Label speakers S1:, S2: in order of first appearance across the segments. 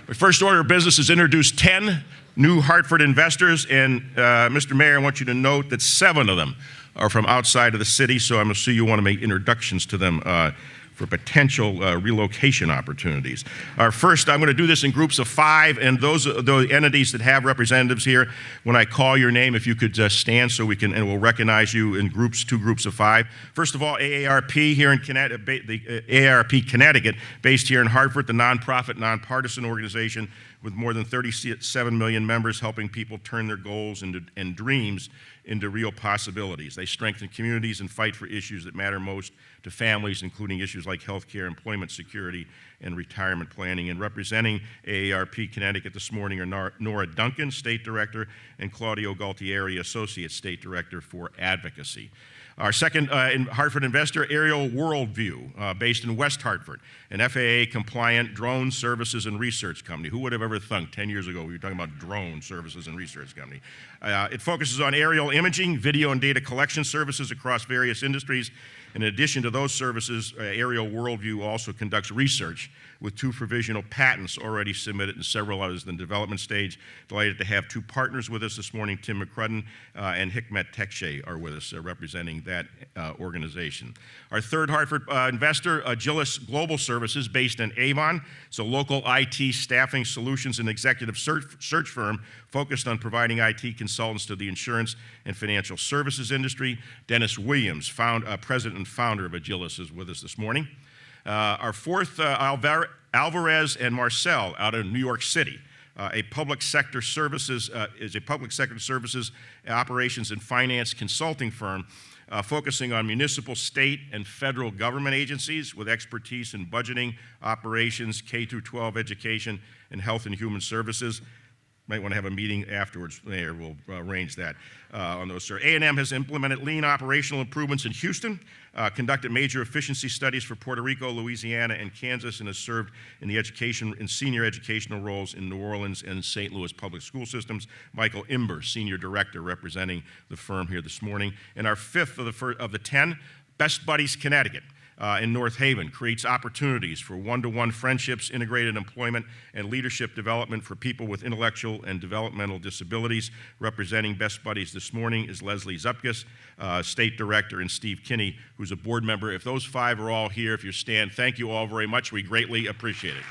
S1: My first order of business is introduce 10 new Hartford investors, and Mr. Mayor, I want you to note that 7 of them are from outside of the city, so I'm assuming you want to make introductions to them for potential relocation opportunities. First, I'm going to do this in groups of 5, and those entities that have representatives here, when I call your name, if you could stand so we can, and we'll recognize you in groups, 2 groups of 5. First of all, AARP here in Connecticut, the AARP Connecticut, based here in Hartford, the nonprofit, nonpartisan organization with more than 37 million members, helping people turn their goals and dreams into real possibilities. They strengthen communities and fight for issues that matter most to families, including issues like health care, employment security, and retirement planning. And representing AARP Connecticut this morning are Nora Duncan, State Director, and Claudio Galtieri, Associate State Director for Advocacy. Our second Hartford investor, Aerial Worldview, based in West Hartford, an FAA-compliant drone services and research company. Who would have ever thunk 10 years ago we were talking about drone services and research company? It focuses on aerial imaging, video and data collection services across various industries. In addition to those services, Aerial Worldview also conducts research with 2 provisional patents already submitted and several others in the development stage. Delighted to have 2 partners with us this morning. Tim McCrudden and Hikmet Tekşe are with us representing that organization. Our third Hartford investor, Agilus Global Services, based in Avon. It's a local IT staffing solutions and executive search firm focused on providing IT consultants to the insurance and financial services industry. Dennis Williams, president and founder of Agilus, is with us this morning. Our fourth, Alvarez and Marcel, out of New York City, a public sector services operations and finance consulting firm focusing on municipal, state, and federal government agencies with expertise in budgeting, operations, K-12 education, and health and human services. Might want to have a meeting afterwards. Mayor will arrange that on those. Sir, A&M has implemented lean operational improvements in Houston, conducted major efficiency studies for Puerto Rico, Louisiana, and Kansas, and has served in the education and senior educational roles in New Orleans and St. Louis public school systems. Michael Imber, senior director, representing the firm here this morning. And our fifth of the 10, Best Buddies Connecticut. In North Haven, creates opportunities for one-to-one friendships, integrated employment, and leadership development for people with intellectual and developmental disabilities. Representing Best Buddies this morning is Leslie Zupkis, State Director, and Steve Kinney, who's a board member. If those 5 are all here, if you stand, thank you all very much. We greatly appreciate it.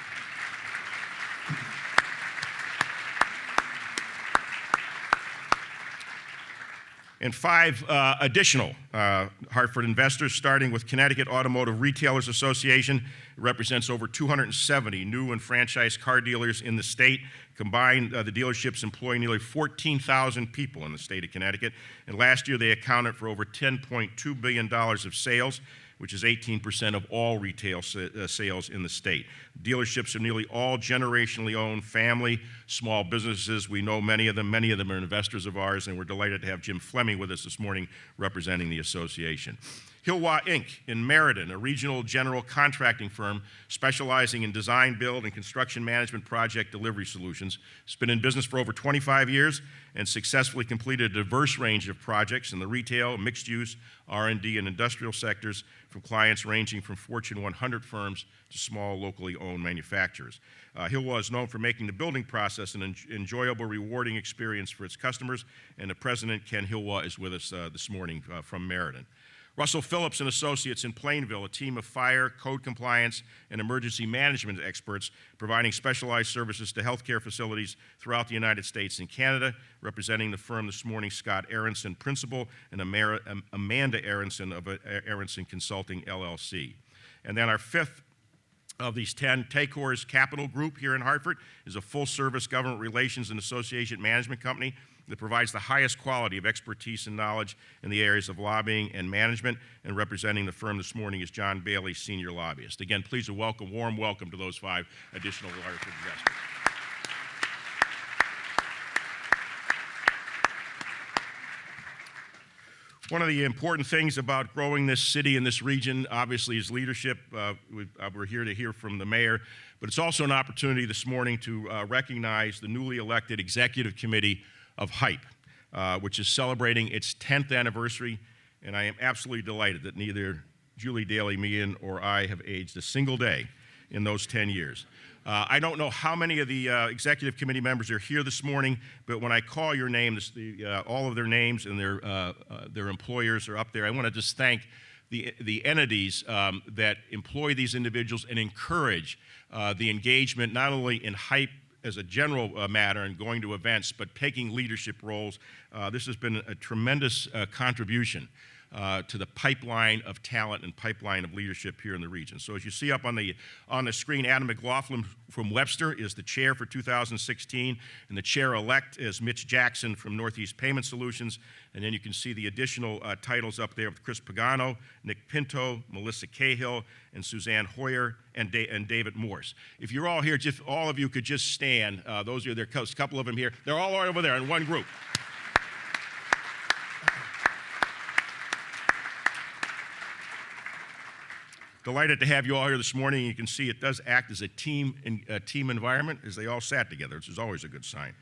S1: And 5 additional Hartford investors, starting with Connecticut Automotive Retailers Association. It represents over 270 new and franchised car dealers in the state. Combined, the dealerships employ nearly 14,000 people in the state of Connecticut. And last year, they accounted for over $10.2 billion of sales, which is 18% of all retail sales in the state. Dealerships are nearly all generationally owned, family, small businesses. We know many of them are investors of ours, and we're delighted to have Jim Fleming with us this morning representing the association. Hilwa Inc. in Meriden, a regional general contracting firm specializing in design, build, and construction management project delivery solutions. It's been in business for over 25 years and successfully completed a diverse range of projects in the retail, mixed-use, R&D, and industrial sectors, from clients ranging from Fortune 100 firms to small, locally owned manufacturers. Hilwa is known for making the building process an enjoyable, rewarding experience for its customers, and the president, Ken Hilwa, is with us this morning from Meriden. Russell Phillips and Associates in Plainville, a team of fire, code compliance, and emergency management experts providing specialized services to healthcare facilities throughout the United States and Canada. Representing the firm this morning, Scott Aronson, Principal, and Amanda Aronson of Aronson Consulting, LLC. And then our fifth of these 10, Tacors Capital Group here in Hartford is a full-service government relations and association management company that provides the highest quality of expertise and knowledge in the areas of lobbying and management. And representing the firm this morning is John Bailey, senior lobbyist. Again, please warm welcome to those 5 additional Hartford investors. One of the important things about growing this city and this region, obviously, is leadership. We're here to hear from the mayor, but it's also an opportunity this morning to recognize the newly elected executive committee of HYPE, which is celebrating its 10th anniversary, and I am absolutely delighted that neither Julie Daly Meehan or I have aged a single day in those 10 years. I don't know how many of the executive committee members are here this morning, but when I call your name, all of their names and their employers are up there. I want to just thank the entities that employ these individuals and encourage the engagement, not only in hype as a general matter and going to events, but taking leadership roles. This has been a tremendous contribution to the pipeline of talent and pipeline of leadership here in the region. So as you see up on the screen, Adam McLaughlin from Webster is the chair for 2016, and the chair-elect is Mitch Jackson from Northeast Payment Solutions. And then you can see the additional titles up there with Chris Pagano, Nick Pinto, Melissa Cahill, and Suzanne Hoyer, and David Morse. If you're all here, just all of you could just stand. Those are there, a couple of them here. They're all over there in one group. Delighted to have you all here this morning. You can see it does act as a team environment as they all sat together, which is always a good sign.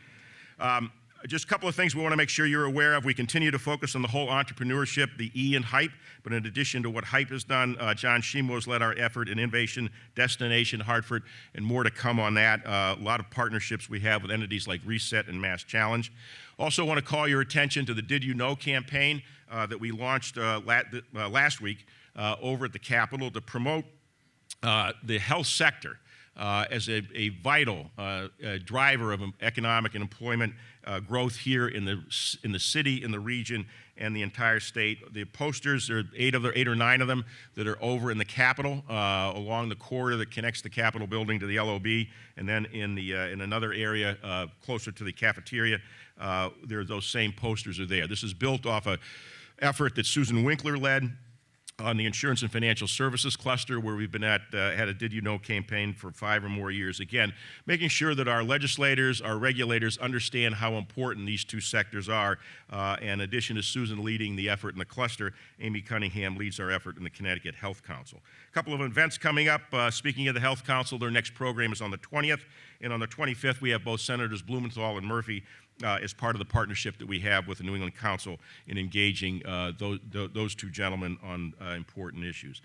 S1: Just a couple of things we want to make sure you're aware of. We continue to focus on the whole entrepreneurship, the E in hype, but in addition to what hype has done, John Shimo has led our effort in Innovation Destination Hartford, and more to come on that. A lot of partnerships we have with entities like Reset and Mass Challenge. Also want to call your attention to the Did You Know campaign that we launched last week over at the Capitol to promote the health sector as a vital driver of economic and employment growth here in the city, in the region, and the entire state. The posters, there are 8 or 9 of them that are over in the Capitol along the corridor that connects the Capitol building to the LOB, and then in another area closer to the cafeteria, those same posters are there. This is built off an effort that Susan Winkler led on the Insurance and Financial Services cluster, where we've been had a Did You Know campaign for 5 or more years. Again, making sure that our legislators, our regulators understand how important these two sectors are. In addition to Susan leading the effort in the cluster, Amy Cunningham leads our effort in the Connecticut Health Council. A couple of events coming up. Speaking of the Health Council, their next program is on the 20th, and on the 25th, we have both Senators Blumenthal and Murphy as part of the partnership that we have with the New England Council in engaging those two gentlemen on important issues.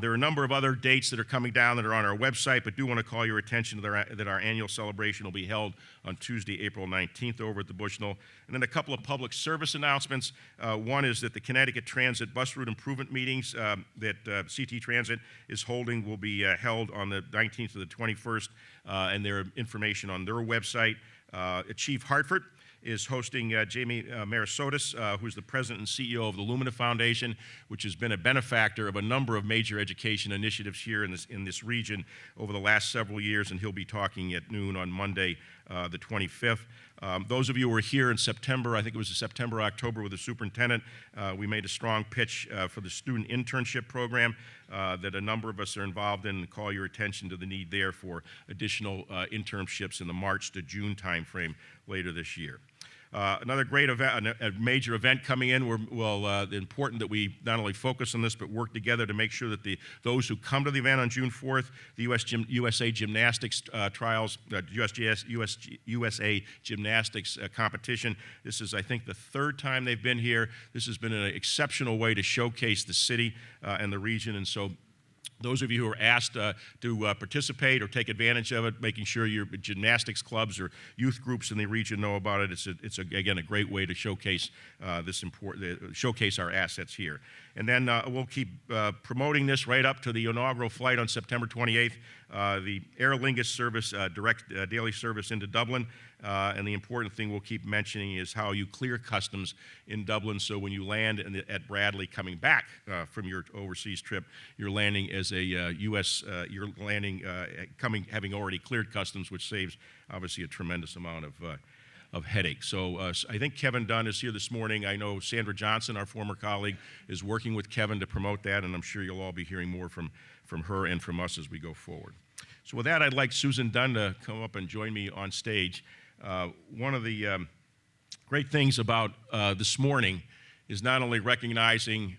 S1: There are a number of other dates that are coming down that are on our website, but do want to call your attention to that our annual celebration will be held on Tuesday, April 19th over at the Bushnell. And then a couple of public service announcements. One is that the Connecticut Transit Bus Route Improvement Meetings that CT Transit is holding will be held on the 19th to the 21st, and there are information on their website. Achieve Hartford is hosting Jamie Marasotis, who's the president and CEO of the Lumina Foundation, which has been a benefactor of a number of major education initiatives here in this region over the last several years, and he'll be talking at noon on Monday, the 25th. Those of you who were here in September, I think it was September, October, with the superintendent, we made a strong pitch for the student internship program that a number of us are involved in, and call your attention to the need there for additional internships in the March to June timeframe later this year. Another great event, a major event coming in. Important that we not only focus on this, but work together to make sure that those who come to the event on June 4th, the USA Gymnastics trials, USA Gymnastics competition. This is, I think, the 3rd time they've been here. This has been an exceptional way to showcase the city and the region, and so those of you who are asked to participate or take advantage of it, making sure your gymnastics clubs or youth groups in the region know about it. It's again a great way to showcase showcase our assets here. And then we'll keep promoting this right up to the inaugural flight on September 28th, the Aer Lingus service, direct daily service into Dublin. And the important thing we'll keep mentioning is how you clear customs in Dublin, so when you land at Bradley coming back from your overseas trip, you're landing as a you're landing having already cleared customs, which saves obviously a tremendous amount of headache. So I think Kevin Dunn is here this morning. I know Sandra Johnson, our former colleague, is working with Kevin to promote that, and I'm sure you'll all be hearing more from her and from us as we go forward. So with that, I'd like Susan Dunn to come up and join me on stage. One of the great things about this morning is not only recognizing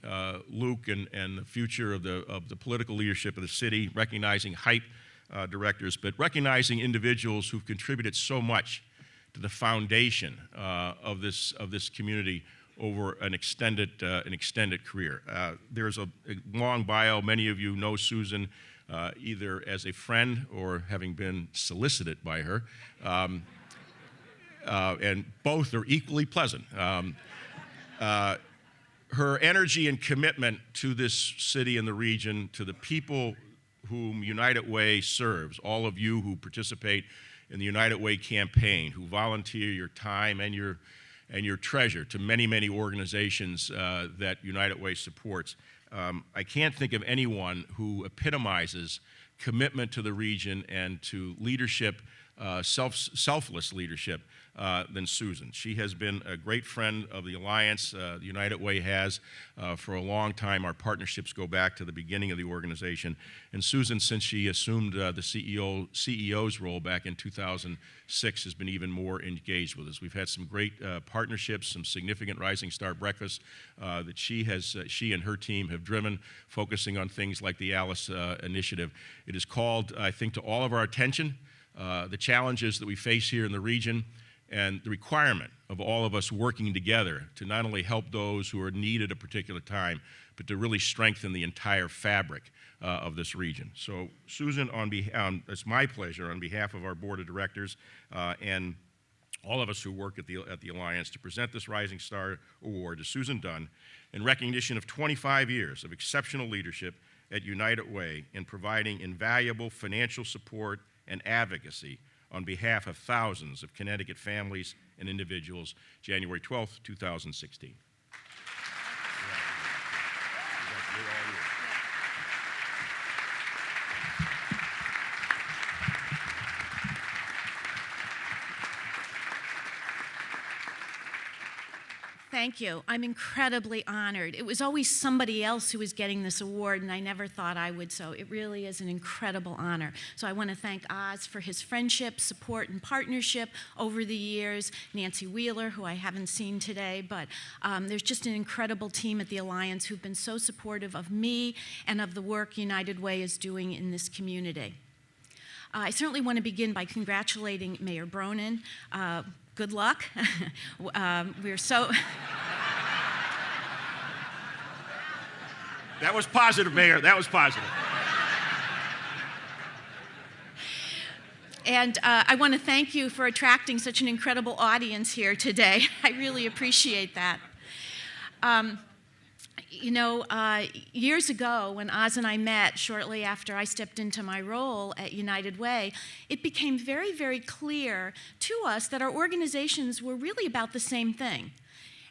S1: Luke and the future of the political leadership of the city, recognizing hype directors, but recognizing individuals who've contributed so much to the foundation of this community over an extended career. There's a long bio. Many of you know Susan. either as a friend or having been solicited by her. And both are equally pleasant. Her energy and commitment to this city and the region, to the people whom United Way serves, all of you who participate in the United Way campaign, who volunteer your time and your treasure to many, many organizations that United Way supports. I can't think of anyone who epitomizes commitment to the region and to leadership, selfless leadership, than Susan. She has been a great friend of the Alliance. The United Way has for a long time. Our partnerships go back to the beginning of the organization. And Susan, since she assumed the CEO's role back in 2006, has been even more engaged with us. We've had some great partnerships, some significant Rising Star breakfasts that she and her team have driven, focusing on things like the Alice Initiative. It has called, I think, to all of our attention the challenges that we face here in the region, and the requirement of all of us working together to not only help those who are in need at a particular time, but to really strengthen the entire fabric of this region. So, Susan, it's my pleasure on behalf of our board of directors and all of us who work at the Alliance to present this Rising Star Award to Susan Dunn in recognition of 25 years of exceptional leadership at United Way in providing invaluable financial support and advocacy on behalf of thousands of Connecticut families and individuals, January 12th, 2016.
S2: Thank you. I'm incredibly honored. It was always somebody else who was getting this award, and I never thought I would, so it really is an incredible honor. So I want to thank Oz for his friendship, support, and partnership over the years, Nancy Wheeler, who I haven't seen today, but there's just an incredible team at the Alliance who've been so supportive of me and of the work United Way is doing in this community. I certainly want to begin by congratulating Mayor Bronin. Good luck. We're so...
S1: That was positive, Mayor. That was positive.
S2: And I want to thank you for attracting such an incredible audience here today. I really appreciate that. Years ago, when Oz and I met shortly after I stepped into my role at United Way, it became very, very clear to us that our organizations were really about the same thing.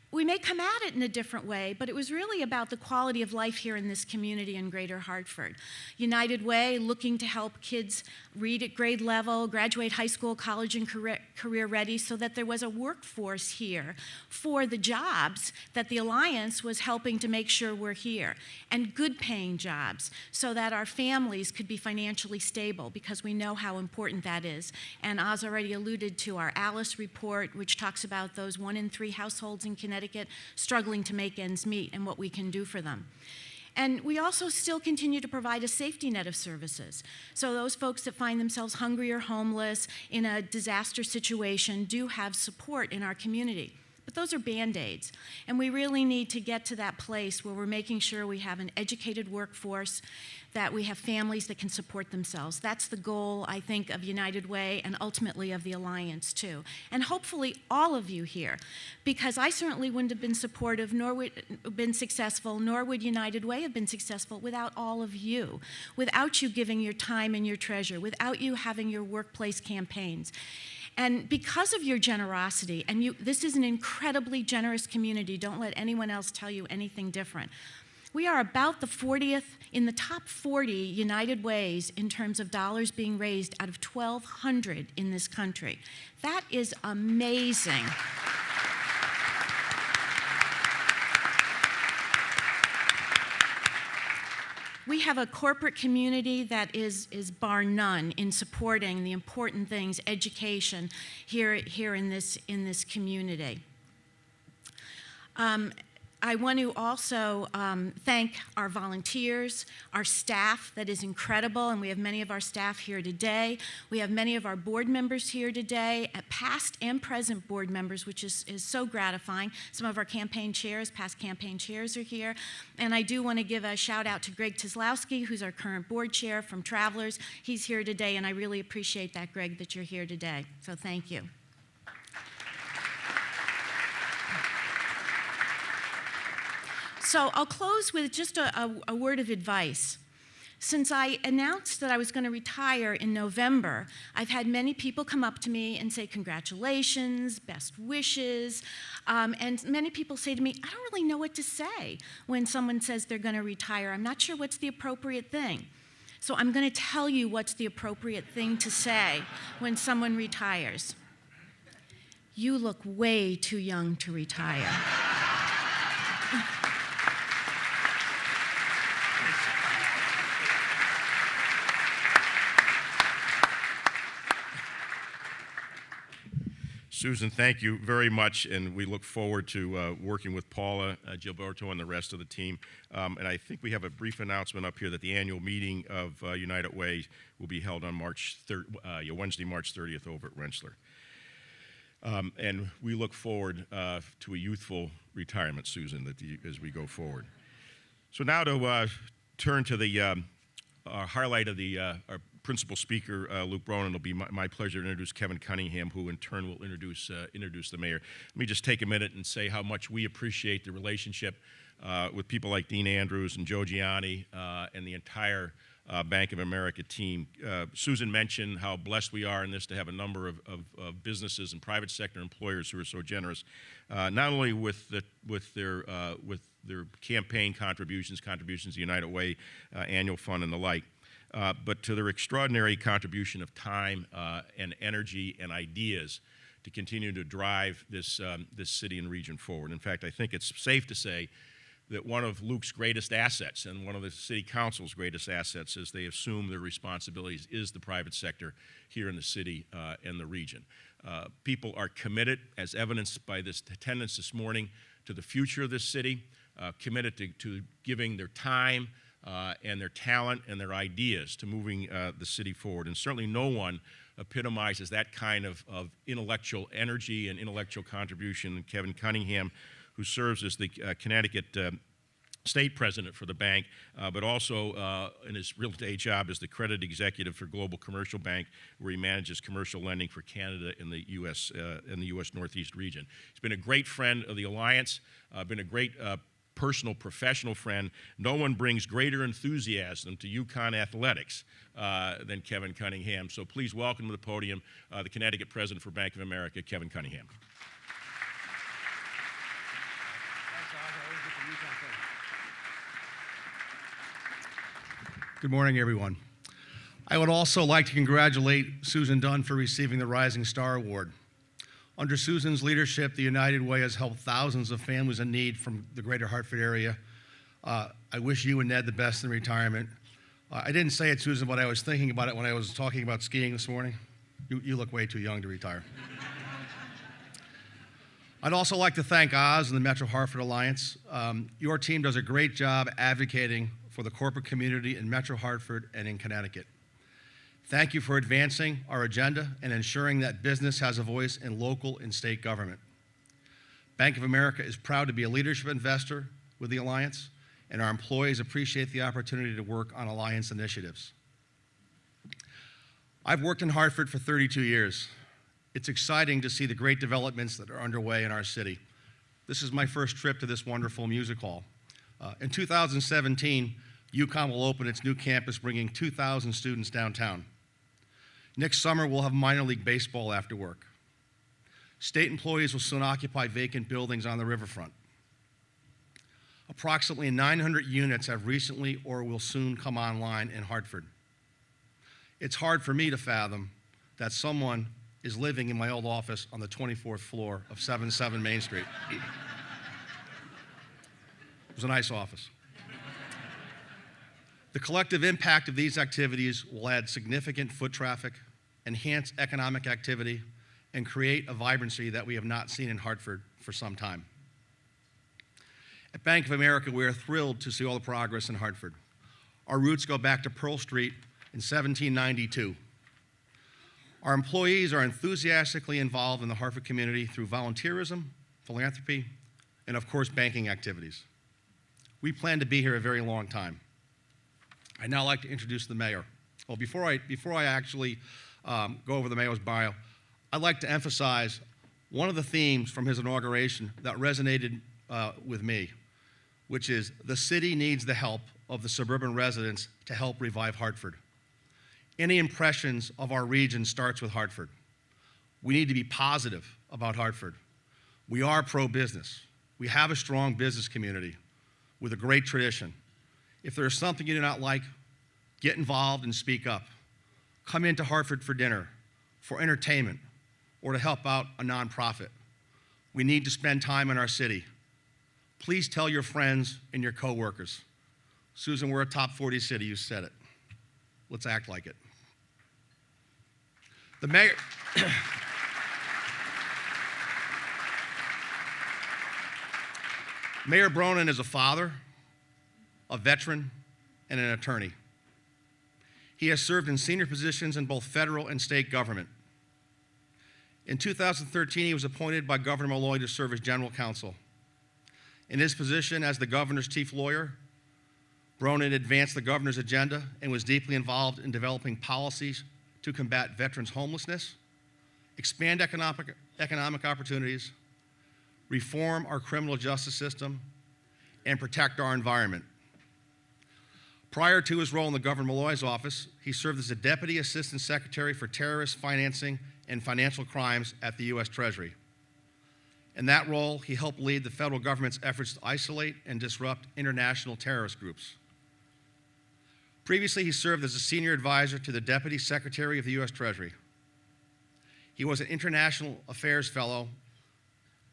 S2: We may come at it in a different way, but it was really about the quality of life here in this community in Greater Hartford. United Way looking to help kids read at grade level, graduate high school, college, and career ready so that there was a workforce here for the jobs that the Alliance was helping to make sure were here, and good paying jobs so that our families could be financially stable, because we know how important that is. And Oz already alluded to our Alice report, which talks about those 1 in 3 households in Connecticut struggling to make ends meet and what we can do for them. And we also still continue to provide a safety net of services. So those folks that find themselves hungry or homeless in a disaster situation do have support in our community. But those are Band-Aids. And we really need to get to that place where we're making sure we have an educated workforce, that we have families that can support themselves. That's the goal, I think, of United Way and ultimately of the Alliance, too. And hopefully all of you here, because I certainly wouldn't have been supportive, nor would have been successful, nor would United Way have been successful without all of you, without you giving your time and your treasure, without you having your workplace campaigns. And because of your generosity, and this is an incredibly generous community, don't let anyone else tell you anything different. We are about the 40th in the top 40 United Ways in terms of dollars being raised out of 1,200 in this country. That is amazing. We have a corporate community that is bar none in supporting the important things, education, here in this community. I want to also thank our volunteers, our staff that is incredible, and we have many of our staff here today. We have many of our board members here today, past and present board members, which is so gratifying. Some of our campaign chairs, past campaign chairs are here. And I do want to give a shout out to Greg Tizlowski, who's our current board chair from Travelers. He's here today, and I really appreciate that, Greg, that you're here today. So thank you. So I'll close with just a word of advice. Since I announced that I was going to retire in November, I've had many people come up to me and say, congratulations, best wishes, and many people say to me, I don't really know what to say when someone says they're going to retire. I'm not sure what's the appropriate thing. So I'm going to tell you what's the appropriate thing to say when someone retires. You look way too young to retire.
S1: Susan, thank you very much, and we look forward to working with Paula, Gilberto, and the rest of the team. And I think we have a brief announcement up here that the annual meeting of United Way will be held on Wednesday, March 30th over at Rensselaer. And we look forward to a youthful retirement, Susan, as we go forward. So now to turn to the highlight of our principal speaker, Luke Bronin. It'll be my pleasure to introduce Kevin Cunningham, who in turn will introduce the mayor. Let me just take a minute and say how much we appreciate the relationship with people like Dean Andrews and Joe Gianni and the entire Bank of America team. Susan mentioned how blessed we are in this to have a number of businesses and private sector employers who are so generous, not only with their campaign contributions to United Way annual fund and the like, but to their extraordinary contribution of time and energy and ideas to continue to drive this city and region forward. In fact, I think it's safe to say that one of Luke's greatest assets and one of the city council's greatest assets as they assume their responsibilities is the private sector here in the city and the region. People are committed, as evidenced by this attendance this morning, to the future of this city, committed to giving their time and their talent and their ideas to moving the city forward. And certainly no one epitomizes that kind of intellectual energy and intellectual contribution than Kevin Cunningham, who serves as the Connecticut state president for the bank, but also in his real-day job as the credit executive for Global Commercial Bank, where he manages commercial lending for Canada in the U.S. Northeast region. He's been a great friend of the Alliance, been a great personal, professional friend. No one brings greater enthusiasm to UConn athletics than Kevin Cunningham. So please welcome to the podium the Connecticut president for Bank of America, Kevin Cunningham.
S3: Good morning, everyone. I would also like to congratulate Susan Dunn for receiving the Rising Star Award. Under Susan's leadership, the United Way has helped thousands of families in need from the greater Hartford area. I wish you and Ned the best in retirement. I didn't say it, Susan, but I was thinking about it when I was talking about skiing this morning. You look way too young to retire. I'd also like to thank Oz and the Metro Hartford Alliance. Your team does a great job advocating for the corporate community in Metro Hartford and in Connecticut. Thank you for advancing our agenda and ensuring that business has a voice in local and state government. Bank of America is proud to be a leadership investor with the Alliance, and our employees appreciate the opportunity to work on Alliance initiatives. I've worked in Hartford for 32 years. It's exciting to see the great developments that are underway in our city. This is my first trip to this wonderful music hall. In 2017, UConn will open its new campus, bringing 2,000 students downtown. Next summer, we'll have minor league baseball after work. State employees will soon occupy vacant buildings on the riverfront. Approximately 900 units have recently or will soon come online in Hartford. It's hard for me to fathom that someone is living in my old office on the 24th floor of 77 Main Street. It was a nice office. The collective impact of these activities will add significant foot traffic, enhance economic activity, and create a vibrancy that we have not seen in Hartford for some time. At Bank of America, we are thrilled to see all the progress in Hartford. Our roots go back to Pearl Street in 1792. Our employees are enthusiastically involved in the Hartford community through volunteerism, philanthropy, and of course, banking activities. We plan to be here a very long time. I'd now like to introduce the mayor. Well, before I actually go over the mayor's bio, I'd like to emphasize one of the themes from his inauguration that resonated with me, which is the city needs the help of the suburban residents to help revive Hartford. Any impressions of our region starts with Hartford. We need to be positive about Hartford. We are pro-business. We have a strong business community with a great tradition. If there is something you do not like, get involved and speak up. Come into Hartford for dinner, for entertainment, or to help out a nonprofit. We need to spend time in our city. Please tell your friends and your coworkers. Susan, we're a top 40 city, you said it. Let's act like it. The mayor, Mayor Bronin is a father, a veteran, and an attorney. He has served in senior positions in both federal and state government. In 2013, he was appointed by Governor Malloy to serve as general counsel. In his position as the governor's chief lawyer, Bronin advanced the governor's agenda and was deeply involved in developing policies to combat veterans' homelessness, expand economic opportunities, reform our criminal justice system, and protect our environment. Prior to his role in the Governor Malloy's office, he served as a Deputy Assistant Secretary for Terrorist Financing and Financial Crimes at the U.S. Treasury. In that role, he helped lead the federal government's efforts to isolate and disrupt international terrorist groups. Previously, he served as a senior advisor to the Deputy Secretary of the U.S. Treasury. He was an International Affairs Fellow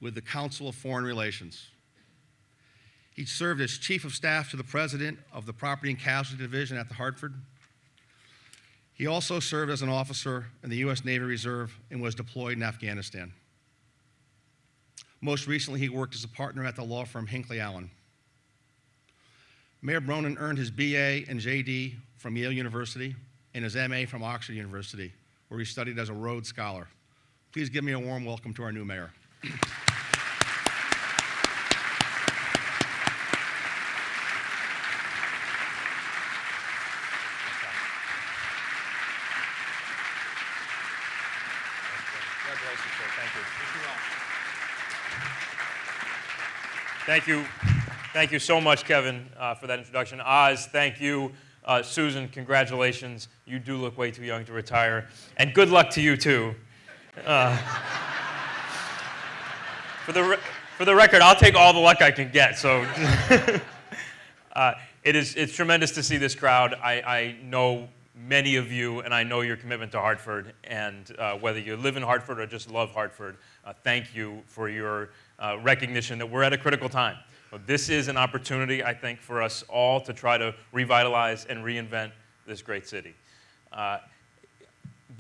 S3: with the Council of Foreign Relations. He served as Chief of Staff to the President of the Property and Casualty Division at the Hartford. He also served as an officer in the U.S. Navy Reserve and was deployed in Afghanistan. Most recently, he worked as a partner at the law firm Hinckley Allen. Mayor Bronin earned his BA and JD from Yale University and his MA from Oxford University, where he studied as a Rhodes Scholar. Please give me a warm welcome to our new mayor.
S4: Thank you. Thank you so much, Kevin, for that introduction. Oz, thank you. Susan, congratulations. You do look way too young to retire. And good luck to you, too. For the record, I'll take all the luck I can get. So it's tremendous to see this crowd. I know many of you, and I know your commitment to Hartford. And whether you live in Hartford or just love Hartford, thank you for your recognition that we're at a critical time. This is an opportunity, I think, for us all to try to revitalize and reinvent this great city. The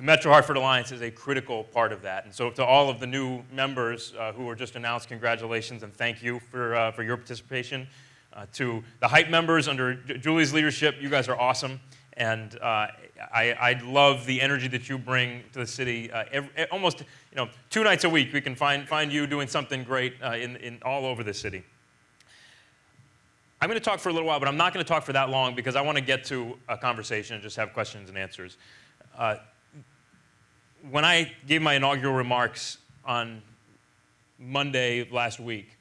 S4: Metro Hartford Alliance is a critical part of that. And so to all of the new members who were just announced, congratulations and thank you for your participation. To the Hype members under Julie's leadership, you guys are awesome. And I love the energy that you bring to the city. Almost 2 nights a week, we can find you doing something great in all over the city. I'm going to talk for a little while, but I'm not going to talk for that long because I want to get to a conversation and just have questions and answers. When I gave my inaugural remarks on Monday of last week,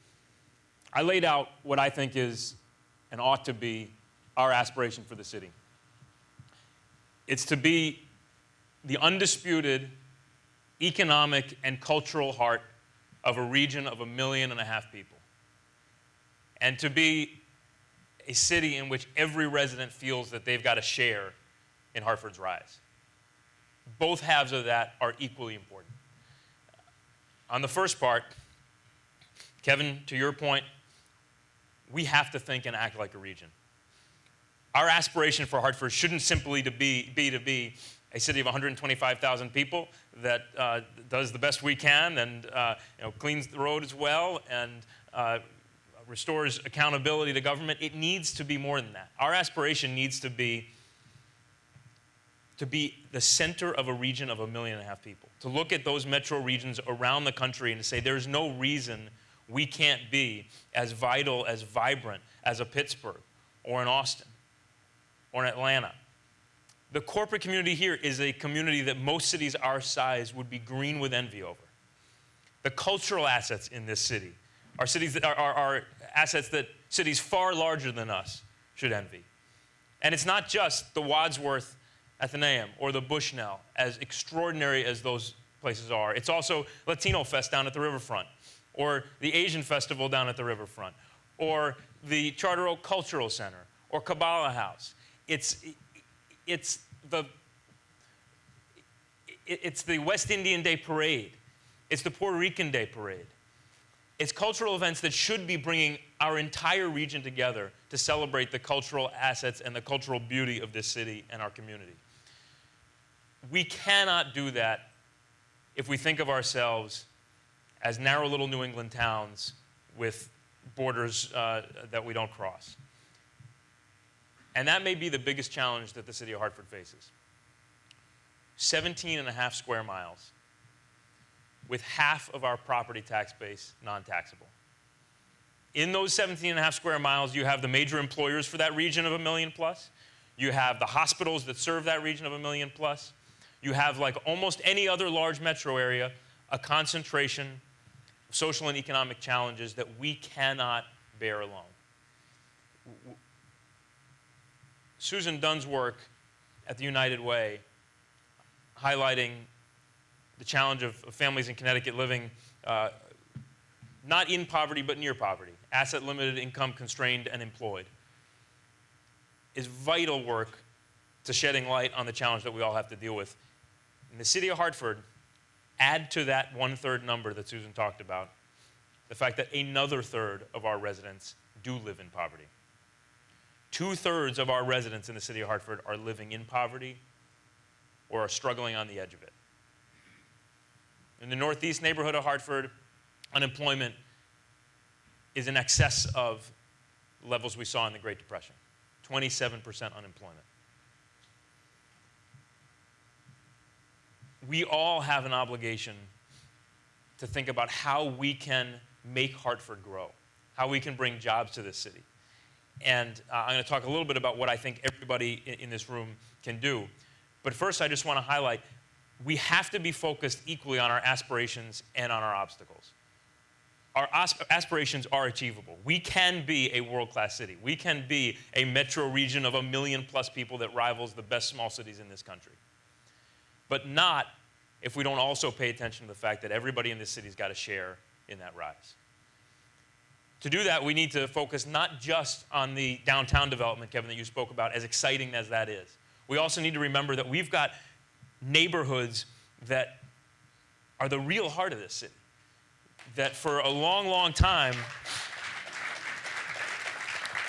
S4: I laid out what I think is and ought to be our aspiration for the city. It's to be the undisputed economic and cultural heart of a region of 1.5 million people. And to be a city in which every resident feels that they've got a share in Hartford's rise. Both halves of that are equally important. On the first part, Kevin, to your point, we have to think and act like a region. Our aspiration for Hartford shouldn't simply be a city of 125,000 people that does the best we can and cleans the roads well and restores accountability to government. It needs to be more than that. Our aspiration needs to be the center of a region of 1.5 million people, to look at those metro regions around the country and to say there's no reason we can't be as vital, as vibrant as a Pittsburgh or an Austin or an Atlanta. The corporate community here is a community that most cities our size would be green with envy over. The cultural assets in this city are assets that cities far larger than us should envy. And it's not just the Wadsworth Athenaeum or the Bushnell, as extraordinary as those places are. It's also Latino Fest down at the riverfront, or the Asian Festival down at the riverfront, or the Charter Oak Cultural Center, or Kabbalah House. It's the West Indian Day Parade. It's the Puerto Rican Day Parade. It's cultural events that should be bringing our entire region together to celebrate the cultural assets and the cultural beauty of this city and our community. We cannot do that if we think of ourselves as narrow little New England towns with borders that we don't cross. And that may be the biggest challenge that the city of Hartford faces. 17.5 square miles with half of our property tax base non-taxable. In those 17.5 square miles, you have the major employers for that region of 1 million plus. You have the hospitals that serve that region of 1 million plus. You have, like almost any other large metro area, a concentration of social and economic challenges that we cannot bear alone. Susan Dunn's work at the United Way, highlighting the challenge of families in Connecticut living not in poverty but near poverty, asset limited, income constrained, and employed, is vital work to shedding light on the challenge that we all have to deal with. In the city of Hartford, add to that 1/3 number that Susan talked about the fact that another third of our residents do live in poverty. 2/3 of our residents in the city of Hartford are living in poverty or are struggling on the edge of it. In the Northeast neighborhood of Hartford, unemployment is in excess of levels we saw in the Great Depression, 27% unemployment. We all have an obligation to think about how we can make Hartford grow, how we can bring jobs to this city. And I'm going to talk a little bit about what I think everybody in this room can do. But first, I just want to highlight, we have to be focused equally on our aspirations and on our obstacles. Our aspirations are achievable. We can be a world-class city. We can be a metro region of 1 million plus people that rivals the best small cities in this country. But not if we don't also pay attention to the fact that everybody in this city's got a share in that rise. To do that, we need to focus not just on the downtown development, Kevin, that you spoke about, as exciting as that is. We also need to remember that we've got neighborhoods that are the real heart of this city, that for a long, long time,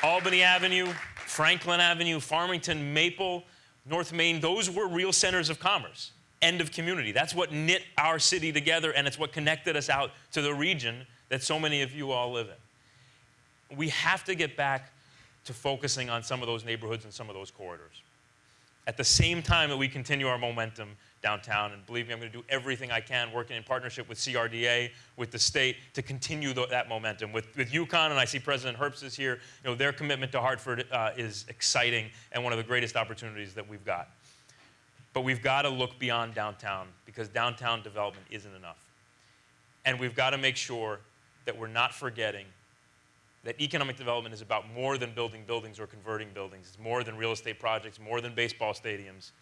S4: Albany Avenue, Franklin Avenue, Farmington, Maple, North Main, those were real centers of commerce and of community. That's what knit our city together, and it's what connected us out to the region that so many of you all live in. We have to get back to focusing on some of those neighborhoods and some of those corridors. At the same time that we continue our momentum downtown, and believe me, I'm going to do everything I can, working in partnership with CRDA, with the state, to continue that momentum. With UConn, and I see President Herbst is here, their commitment to Hartford is exciting and one of the greatest opportunities that we've got. But we've got to look beyond downtown, because downtown development isn't enough. And we've got to make sure that we're not forgetting that economic development is about more than building buildings or converting buildings. It's more than real estate projects, more than baseball stadiums.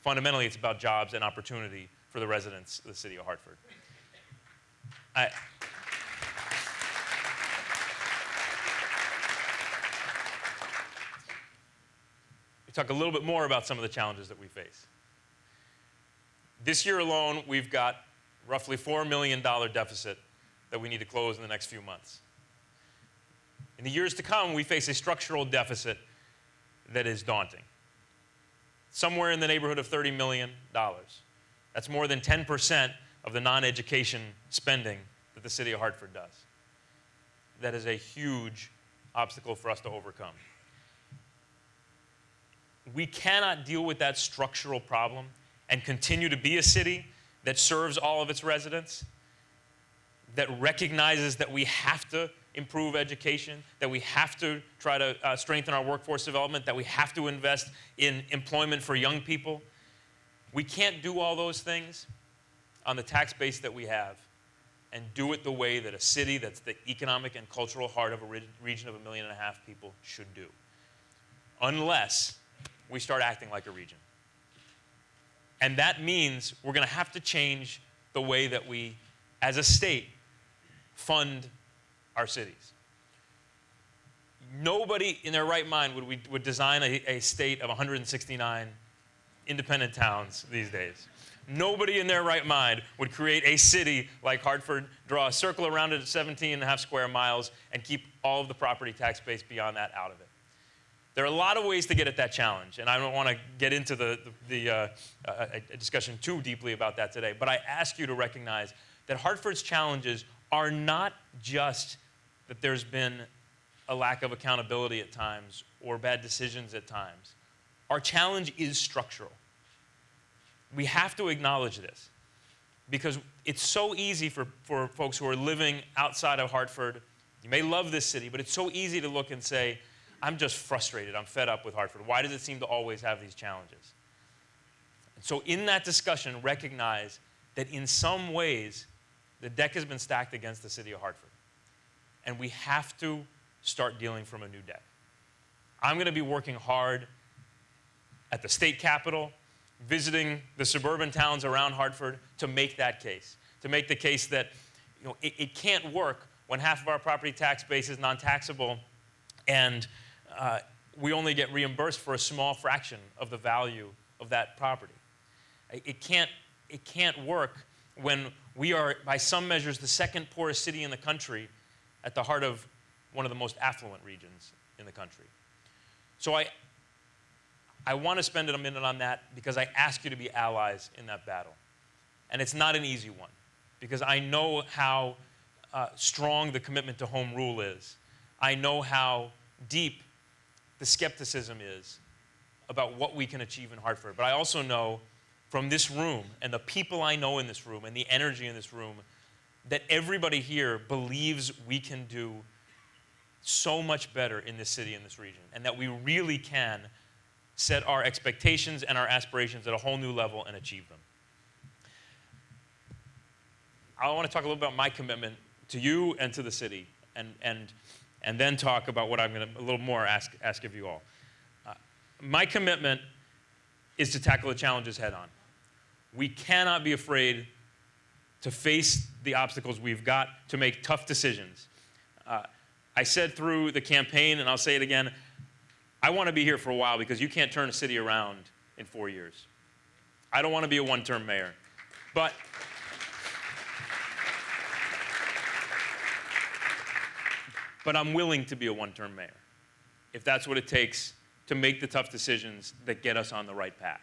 S4: Fundamentally, it's about jobs and opportunity for the residents of the city of Hartford. We talk a little bit more about some of the challenges that we face. This year alone, we've got roughly $4 million deficit that we need to close in the next few months. In the years to come, we face a structural deficit that is daunting. Somewhere in the neighborhood of $30 million. That's more than 10% of the non-education spending that the city of Hartford does. that is a huge obstacle for us to overcome. We cannot deal with that structural problem and continue to be a city that serves all of its residents, that recognizes that we have to improve education, that we have to try to strengthen our workforce development, that we have to invest in employment for young people. We can't do all those things on the tax base that we have and do it the way that a city that's the economic and cultural heart of a region of 1.5 million people should do, unless we start acting like a region. And that means we're going to have to change the way that we, as a state, fund our cities. Nobody in their right mind would design a state of 169 independent towns these days. Nobody in their right mind would create a city like Hartford, draw a circle around it at 17.5 square miles, and keep all of the property tax base beyond that out of it. There are a lot of ways to get at that challenge, and I don't want to get into a discussion too deeply about that today, but I ask you to recognize that Hartford's challenges are not just that there's been a lack of accountability at times or bad decisions at times. Our challenge is structural. We have to acknowledge this because it's so easy for folks who are living outside of Hartford. You may love this city, but it's so easy to look and say, I'm just frustrated. I'm fed up with Hartford. Why does it seem to always have these challenges? And so in that discussion, recognize that in some ways, the deck has been stacked against the city of Hartford. And we have to start dealing from a new deck. I'm going to be working hard at the state capitol, visiting the suburban towns around Hartford to make that case, to make the case that it can't work when half of our property tax base is non-taxable and we only get reimbursed for a small fraction of the value of that property. It can't work when we are, by some measures, the second poorest city in the country at the heart of one of the most affluent regions in the country. So I want to spend a minute on that because I ask you to be allies in that battle. And it's not an easy one because I know how strong the commitment to home rule is. I know how deep the skepticism is about what we can achieve in Hartford. But I also know from this room and the people I know in this room and the energy in this room that everybody here believes we can do so much better in this city and this region, and that we really can set our expectations and our aspirations at a whole new level and achieve them. I want to talk a little about my commitment to you and to the city, and then talk about what I'm going to a little more ask of you all. My commitment is to tackle the challenges head on. We cannot be afraid to face the obstacles we've got, to make tough decisions. I said through the campaign, and I'll say it again, I want to be here for a while because you can't turn a city around in 4 years. I don't want to be a one-term mayor. But I'm willing to be a one-term mayor if that's what it takes to make the tough decisions that get us on the right path.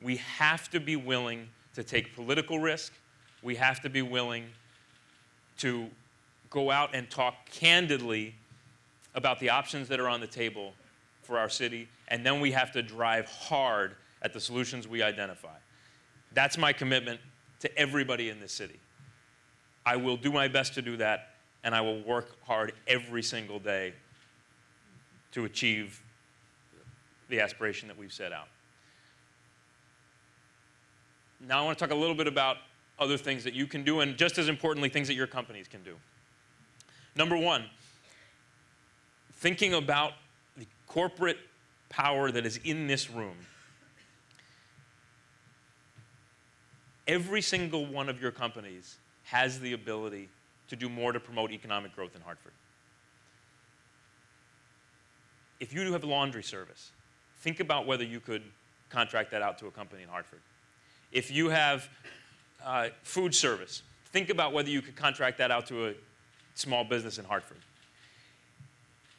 S4: We have to be willing to take political risk. We have to be willing to go out and talk candidly about the options that are on the table for our city, and then we have to drive hard at the solutions we identify. That's my commitment to everybody in this city. I will do my best to do that, and I will work hard every single day to achieve the aspiration that we've set out. Now I want to talk a little bit about other things that you can do, and just as importantly, things that your companies can do. Number one, thinking about the corporate power that is in this room. Every single one of your companies has the ability to do more to promote economic growth in Hartford. If you have a laundry service, think about whether you could contract that out to a company in Hartford. If you have food service, think about whether you could contract that out to a small business in Hartford.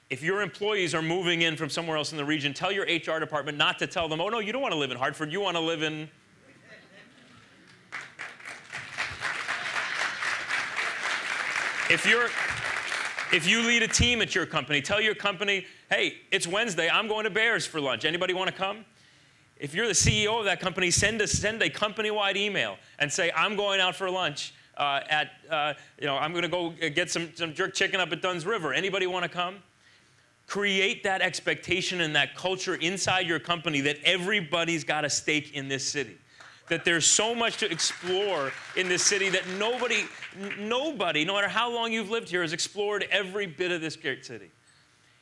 S4: If your employees are moving in from somewhere else in the region, tell your HR department not to tell them, oh no, you don't want to live in Hartford, you want to live in... If you lead a team at your company, tell your company, hey, it's Wednesday, I'm going to Bears for lunch. Anybody want to come? If you're the CEO of that company, send a company-wide email and say, I'm going out for lunch I'm going to go get some jerk chicken up at Dunn's River. Anybody want to come? Create that expectation and that culture inside your company that everybody's got a stake in this city. That there's so much to explore in this city that nobody, no matter how long you've lived here, has explored every bit of this great city.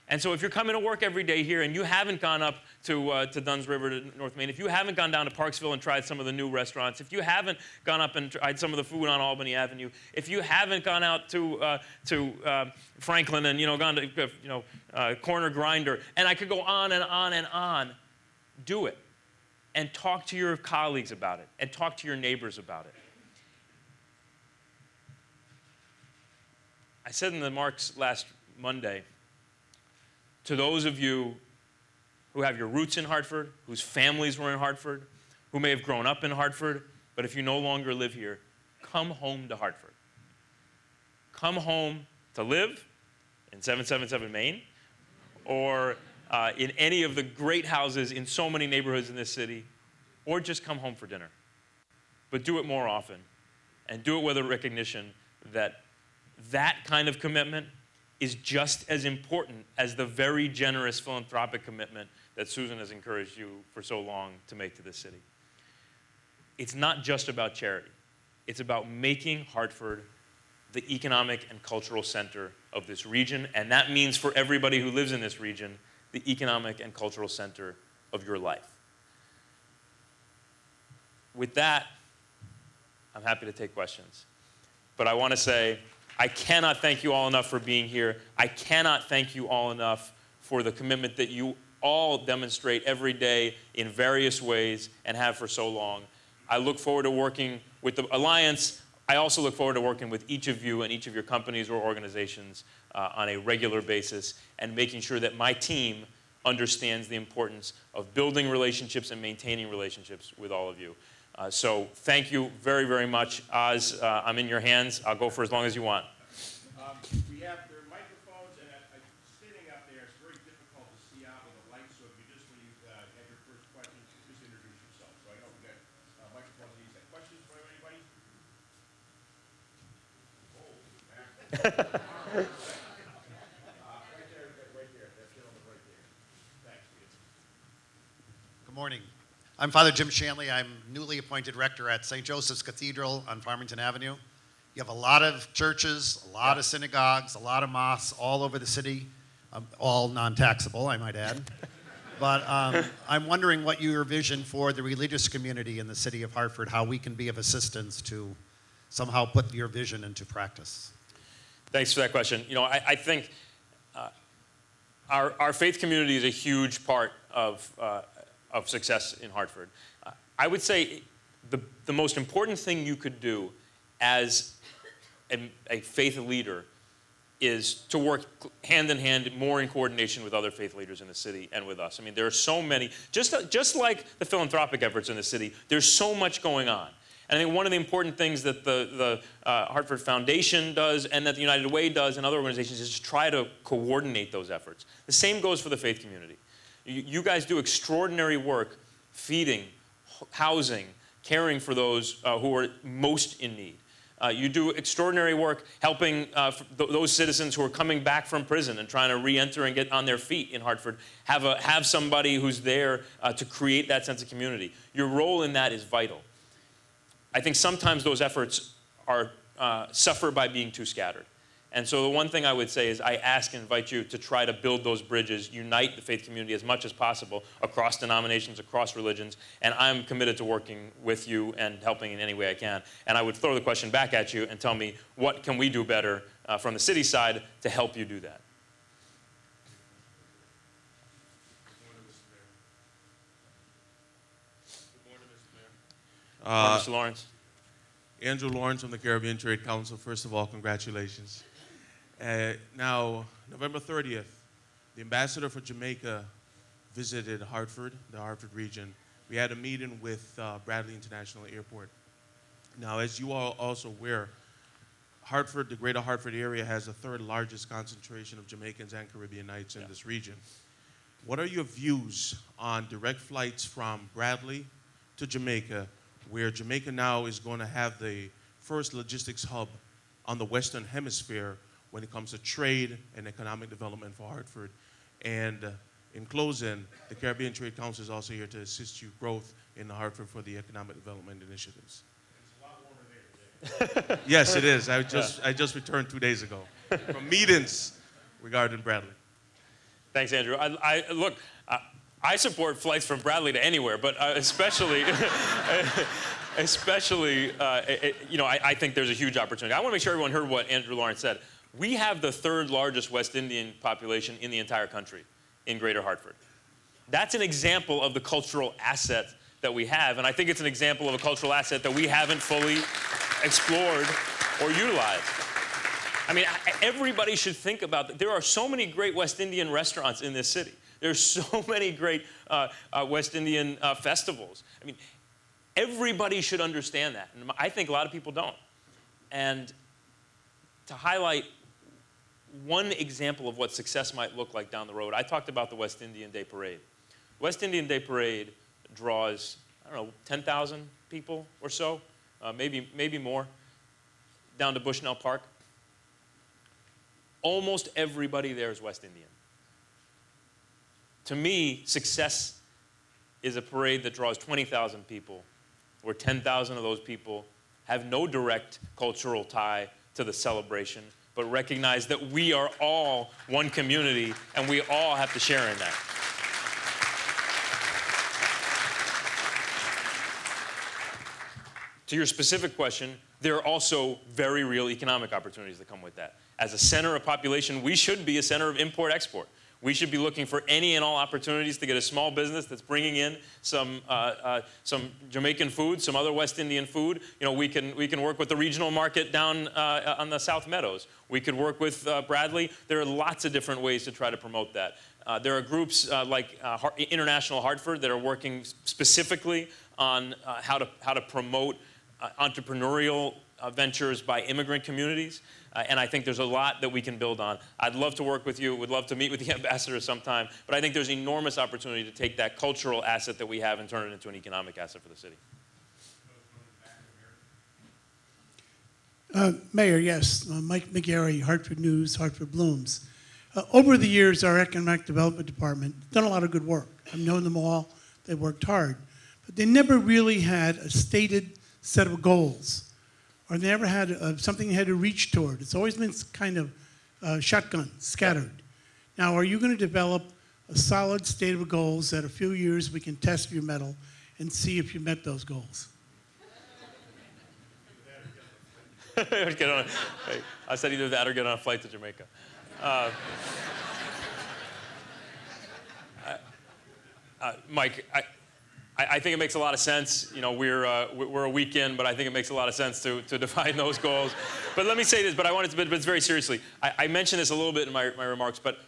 S4: And so if you're coming to work every day here and you haven't gone up to Dunn's River to North Main, if you haven't gone down to Parksville and tried some of the new restaurants, if you haven't gone up and tried some of the food on Albany Avenue, if you haven't gone out to Franklin and gone to Corner Grinder, and I could go on and on and on, do it. And talk to your colleagues about it, and talk to your neighbors about it. I said in the remarks last Monday, to those of you who have your roots in Hartford, whose families were in Hartford, who may have grown up in Hartford, but if you no longer live here, come home to Hartford. Come home to live in 777 Main, or in any of the great houses in so many neighborhoods in this city, or just come home for dinner. But do it more often, and do it with a recognition that that kind of commitment is just as important as the very generous philanthropic commitment that Susan has encouraged you for so long to make to this city. It's not just about charity. It's about making Hartford the economic and cultural center of this region, and that means for everybody who lives in this region, the economic and cultural center of your life. With that, I'm happy to take questions. But I want to say, I cannot thank you all enough for being here. I cannot thank you all enough for the commitment that you all demonstrate every day in various ways and have for so long. I look forward to working with the Alliance. I also look forward to working with each of you and each of your companies or organizations on a regular basis and making sure that my team understands the importance of building relationships and maintaining relationships with all of you. So thank you very, very much. Oz, I'm in your hands. I'll go for as long as you want.
S1: There are microphones, and standing up there, it's very difficult to see out with the lights, so if you just, when you have your first question, just introduce yourself. So I know we've got microphones and these. Questions for anybody? Right there, that gentleman right there. Thanks, Ian.
S5: Good morning. I'm Father Jim Shanley. I'm newly appointed rector at St. Joseph's Cathedral on Farmington Avenue. You have a lot of churches, a lot of synagogues, a lot of mosques all over the city, all non-taxable, I might add. But I'm wondering what your vision for the religious community in the city of Hartford, how we can be of assistance to somehow put your vision into practice.
S4: Thanks for that question. I think our faith community is a huge part of success in Hartford. I would say the most important thing you could do as a faith leader is to work hand in hand, more in coordination with other faith leaders in the city and with us. I mean, there are so many, just like the philanthropic efforts in the city, there's so much going on. And I think one of the important things that the Hartford Foundation does and that the United Way does and other organizations is to try to coordinate those efforts. The same goes for the faith community. You guys do extraordinary work feeding, housing, caring for those who are most in need. You do extraordinary work helping those citizens who are coming back from prison and trying to re-enter and get on their feet in Hartford, have somebody who's there to create that sense of community. Your role in that is vital. I think sometimes those efforts are suffer by being too scattered. And so the one thing I would say is I ask and invite you to try to build those bridges, unite the faith community as much as possible across denominations, across religions, and I'm committed to working with you and helping in any way I can. And I would throw the question back at you and tell me, what can we do better from the city side to help you do that?
S6: Good morning, Mr. Mayor.
S4: Mr. Lawrence.
S6: Andrew Lawrence from the Caribbean Trade Council. First of all, congratulations. Now, November 30th, the ambassador for Jamaica visited Hartford, the Hartford region. We had a meeting with Bradley International Airport. Now, as you are also aware, Hartford, the greater Hartford area has the third largest concentration of Jamaicans and Caribbeanites in this region. What are your views on direct flights from Bradley to Jamaica, where Jamaica now is going to have the first logistics hub on the Western Hemisphere when it comes to trade and economic development for Hartford? And in closing, the Caribbean Trade Council is also here to assist you growth in Hartford for the economic development initiatives. Yes, it is. I just returned 2 days ago from meetings regarding Bradley.
S4: Thanks, Andrew. Look, I support flights from Bradley to anywhere, but especially, I think there's a huge opportunity. I want to make sure everyone heard what Andrew Lawrence said. We have the third largest West Indian population in the entire country in Greater Hartford. That's an example of the cultural asset that we have, and I think it's an example of a cultural asset that we haven't fully explored or utilized. I mean, everybody should think about that. There are so many great West Indian restaurants in this city. There's so many great West Indian festivals. I mean, everybody should understand that, and I think a lot of people don't. And to highlight one example of what success might look like down the road, I talked about the West Indian Day Parade. West Indian Day Parade draws, 10,000 people or so, maybe more, down to Bushnell Park. Almost everybody there is West Indian. To me, success is a parade that draws 20,000 people, where 10,000 of those people have no direct cultural tie to the celebration, but recognize that we are all one community and we all have to share in that. To your specific question, there are also very real economic opportunities that come with that. As a center of population, we should be a center of import-export. We should be looking for any and all opportunities to get a small business that's bringing in some Jamaican food, some other West Indian food. We can work with the regional market down on the South Meadows. We could work with Bradley. There are lots of different ways to try to promote that. There are groups like International Hartford that are working specifically on how to promote entrepreneurial ventures by immigrant communities. And I think there's a lot that we can build on. I'd love to work with you. Would love to meet with the ambassador sometime. But I think there's enormous opportunity to take that cultural asset that we have and turn it into an economic asset for the city.
S7: Mayor, yes. Mike McGarry, Hartford News, Hartford Blooms. Over the years, our Economic Development Department done a lot of good work. I've known them all. They worked hard. But they never really had a stated set of goals, or they never had something they had to reach toward. It's always been kind of shotgun, scattered. Now, are you going to develop a solid state of goals that a few years we can test your mettle and see if you met those goals?
S4: I said either that or get on a flight to Jamaica. Mike, I think it makes a lot of sense. We're a week in, but I think it makes a lot of sense to define those goals. But let me say this, but I want it to be very seriously. I mentioned this a little bit in my remarks, but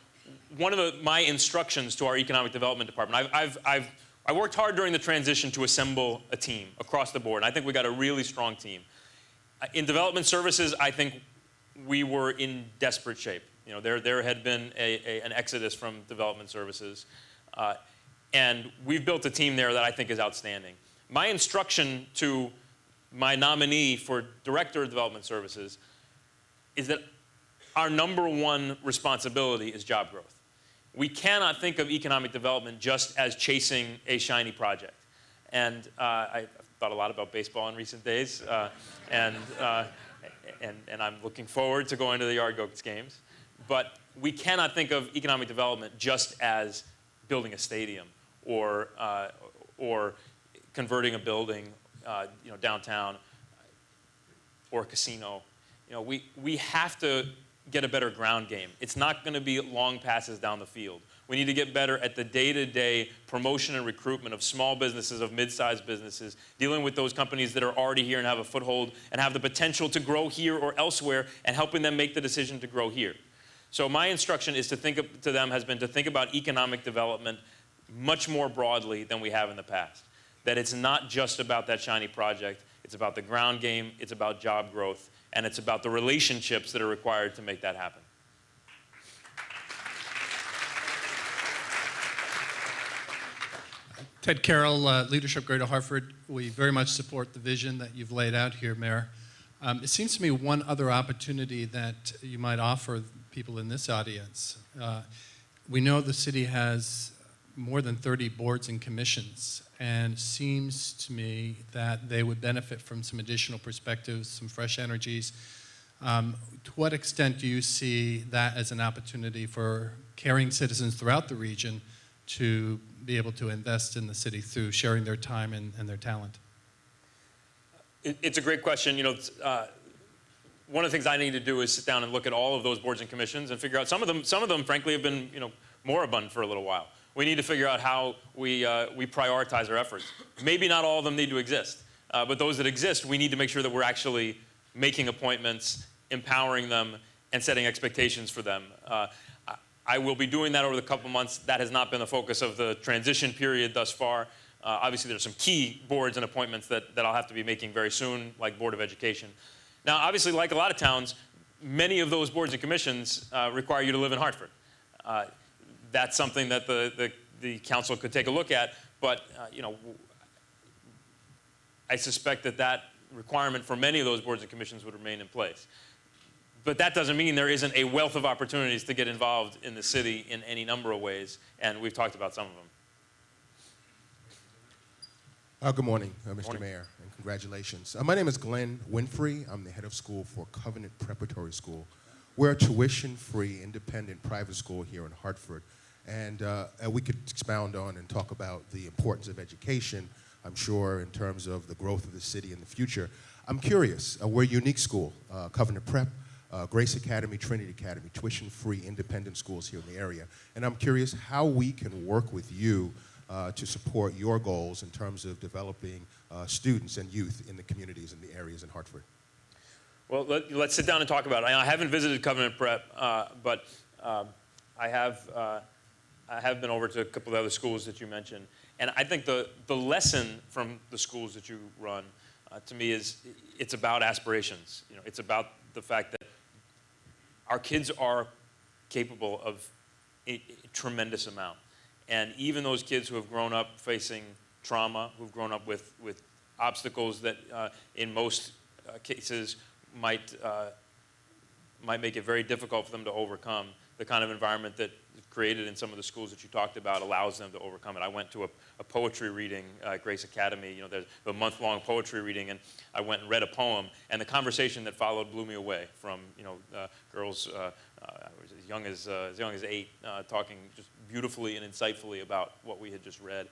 S4: one of my instructions to our economic development department, I worked hard during the transition to assemble a team across the board, and I think we got a really strong team. In development services, I think we were in desperate shape. There had been an exodus from development services. And we've built a team there that I think is outstanding. My instruction to my nominee for Director of Development Services is that our number one responsibility is job growth. We cannot think of economic development just as chasing a shiny project. And I've thought a lot about baseball in recent days, and I'm looking forward to going to the Yard Goats games. But we cannot think of economic development just as building a stadium or converting a building, downtown, or a casino. We have to get a better ground game. It's not going to be long passes down the field. We need to get better at the day-to-day promotion and recruitment of small businesses, of mid-sized businesses, dealing with those companies that are already here and have a foothold and have the potential to grow here or elsewhere, and helping them make the decision to grow here. So my instruction is has been to think about economic development much more broadly than we have in the past. That it's not just about that shiny project. It's about the ground game, it's about job growth, and it's about the relationships that are required to make that happen.
S8: Ted Carroll, Leadership Greater Hartford. We very much support the vision that you've laid out here, Mayor. It seems to me one other opportunity that you might offer people in this audience. We know the city has more than 30 boards and commissions, and it seems to me that they would benefit from some additional perspectives, some fresh energies. To what extent do you see that as an opportunity for caring citizens throughout the region to be able to invest in the city through sharing their time and their talent?
S4: It's a great question. You know, one of the things I need to do is sit down and look at all of those boards and commissions and figure out some of them, frankly, have been, you know, moribund for a little while. We need to figure out how we prioritize our efforts. Maybe not all of them need to exist, but those that exist, we need to make sure that we're actually making appointments, empowering them, and setting expectations for them. I will be doing that over the couple months. That has not been the focus of the transition period thus far. Obviously, there's some key boards and appointments that I'll have to be making very soon, like Board of Education. Now, obviously, like a lot of towns, many of those boards and commissions require you to live in Hartford. That's something that the council could take a look at, but you know, I suspect that requirement for many of those boards and commissions would remain in place. But that doesn't mean there isn't a wealth of opportunities to get involved in the city in any number of ways, and we've talked about some of them.
S9: Good morning, Mr. Mayor, and congratulations. My name is Glenn Winfrey. I'm the head of school for Covenant Preparatory School. We're a tuition-free, independent private school here in Hartford, and we could expound on and talk about the importance of education, I'm sure, in terms of the growth of the city in the future. I'm curious, we're a unique school, Covenant Prep, Grace Academy, Trinity Academy, tuition-free independent schools here in the area. And I'm curious how we can work with you to support your goals in terms of developing students and youth in the communities and the areas in Hartford.
S4: Well, let's sit down and talk about it. I haven't visited Covenant Prep, but I have been over to a couple of other schools that you mentioned. And I think the lesson from the schools that you run, to me, is it's about aspirations. You know, it's about the fact that our kids are capable of a tremendous amount. And even those kids who have grown up facing trauma, who've grown up with obstacles that in most cases might make it very difficult for them to overcome, the kind of environment that is created in some of the schools that you talked about allows them to overcome it. I went to a poetry reading at Grace Academy. You know, there's a month-long poetry reading, and I went and read a poem, and the conversation that followed blew me away. From, you know, girls as young as 8 talking just beautifully and insightfully about what we had just read,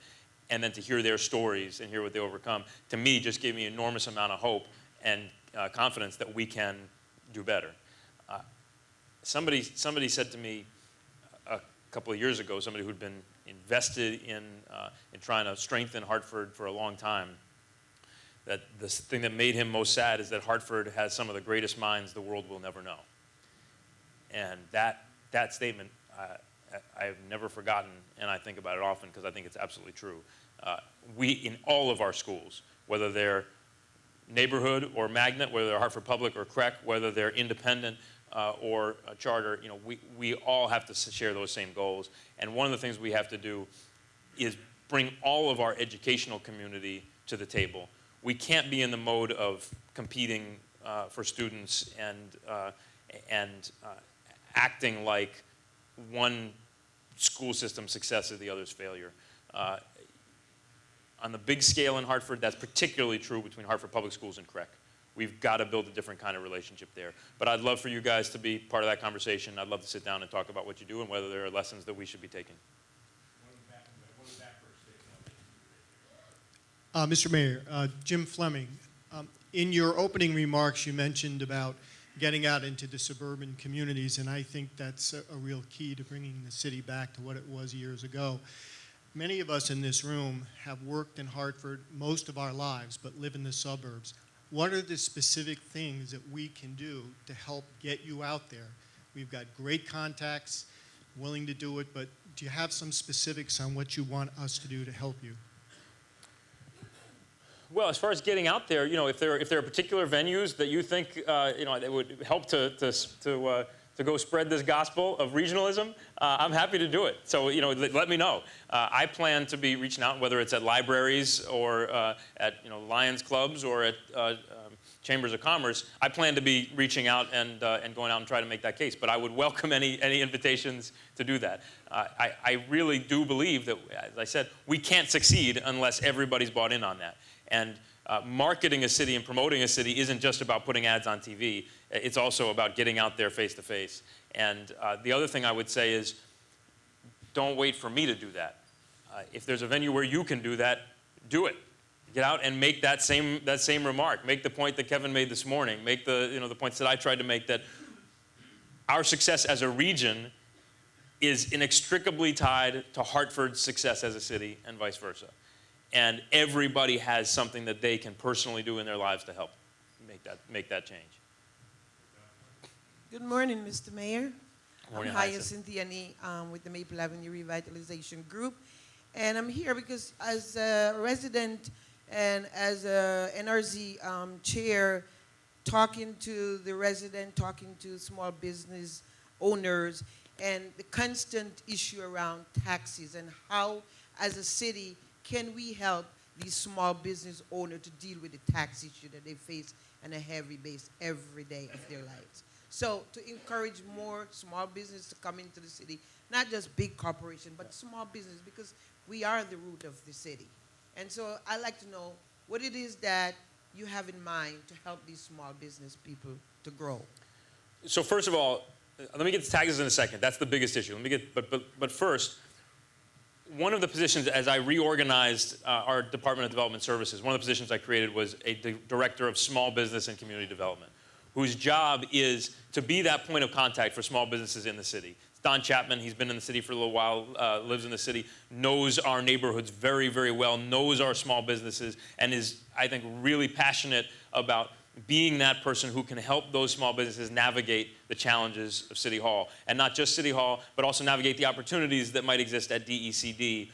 S4: and then to hear their stories and hear what they overcome, to me, just gave me an enormous amount of hope and confidence that we can do better. Somebody said to me a couple of years ago, somebody who'd been invested in trying to strengthen Hartford for a long time, that the thing that made him most sad is that Hartford has some of the greatest minds the world will never know. And that statement I've never forgotten, and I think about it often because I think it's absolutely true. We, in all of our schools, whether they're neighborhood or magnet, whether they're Hartford Public or CREC, whether they're independent or a charter, you know, we all have to share those same goals. And one of the things we have to do is bring all of our educational community to the table. We can't be in the mode of competing for students and acting like one school system success is the other's failure. On the big scale in Hartford, that's particularly true between Hartford Public Schools and CREC. We've got to build a different kind of relationship there. But I'd love for you guys to be part of that conversation. I'd love to sit down and talk about what you do and whether there are lessons that we should be taking.
S10: Mr. Mayor, Jim Fleming, in your opening remarks, you mentioned about getting out into the suburban communities, and I think that's a real key to bringing the city back to what it was years ago. Many of us in this room have worked in Hartford most of our lives, but live in the suburbs. What are the specific things that we can do to help get you out there? We've got great contacts, willing to do it, but do you have some specifics on what you want us to do to help you?
S4: Well, as far as getting out there, if there are particular venues that you think that would help to go spread this gospel of regionalism, I'm happy to do it. So let me know. I plan to be reaching out, whether it's at libraries or at Lions clubs or at chambers of commerce. I plan to be reaching out and going out and try to make that case. But I would welcome any invitations to do that. I really do believe that, as I said, we can't succeed unless everybody's bought in on that. And marketing a city and promoting a city isn't just about putting ads on TV. It's also about getting out there face to face. And the other thing I would say is, don't wait for me to do that. If there's a venue where you can do that, do it. Get out and make that same remark. Make the point that Kevin made this morning. Make the points that I tried to make, that our success as a region is inextricably tied to Hartford's success as a city and vice versa. And everybody has something that they can personally do in their lives to help make that change.
S11: Good morning, Mr. Mayor.
S4: Morning,
S11: I'm Hyacinth Yanni with the Maple Avenue Revitalization Group. And I'm here because as a resident and as a NRZ chair, talking to the resident, talking to small business owners, and the constant issue around taxes and how, as a city, can we help these small business owners to deal with the tax issue that they face on a heavy base every day of their lives. So to encourage more small business to come into the city, not just big corporation, but small business, because we are the root of the city. And so I'd like to know what it is that you have in mind to help these small business people to grow.
S4: So first of all, let me get to taxes in a second. That's the biggest issue. But first, one of the positions, as I reorganized our Department of Development Services, one of the positions I created was a director of small business and community development, whose job is to be that point of contact for small businesses in the city. It's Don Chapman. He's been in the city for a little while, lives in the city, knows our neighborhoods very, very well, knows our small businesses, and is, I think, really passionate about being that person who can help those small businesses navigate the challenges of City Hall. And not just City Hall, but also navigate the opportunities that might exist at DECD,